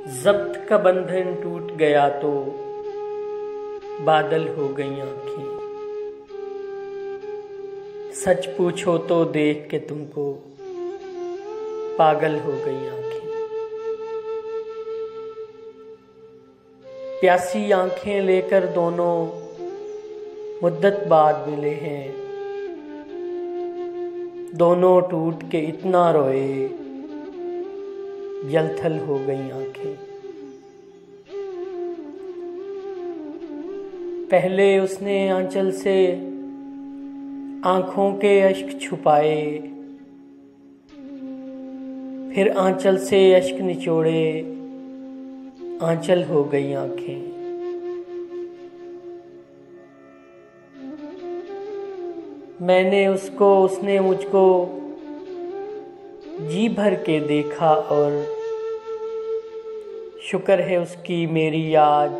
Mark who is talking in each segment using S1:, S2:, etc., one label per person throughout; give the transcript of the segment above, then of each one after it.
S1: ज़ब्त का बंधन टूट गया तो बादल हो गई आँखें। सच पूछो तो देख के तुमको पागल हो गई आँखें। प्यासी आँखें लेकर दोनों मुद्दत बाद मिले हैं। दोनों टूट के इतना रोए जलथल हो गई आँखें। पहले उसने आंचल से आँखों के अश्क छुपाए, फिर आंचल से अश्क निचोड़े आंचल हो गई आँखें। मैंने उसको, उसने मुझको जी भर के देखा और शुक्र है उसकी मेरी आज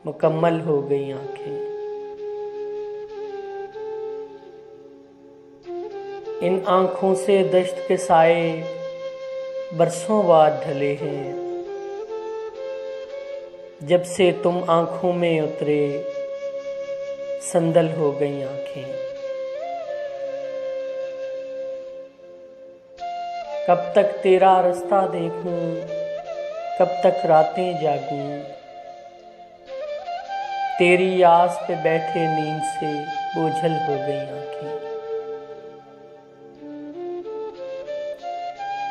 S1: मुकम्मल हो गई आँखें। इन आँखों से दश्त के साए बरसों बाद ढले हैं। जब से तुम आँखों में उतरे संदल हो गई आँखें। कब तक तेरा रास्ता देखूं, कब तक रातें जागूं, तेरी आस पे बैठे नींद से बोझल हो गई आँखें।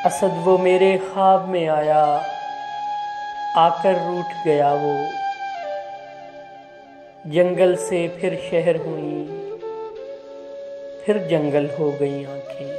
S1: असद वो मेरे ख्वाब में आया, आकर रूठ गया वो। जंगल से फिर शहर हुई, फिर जंगल हो गई आँखें।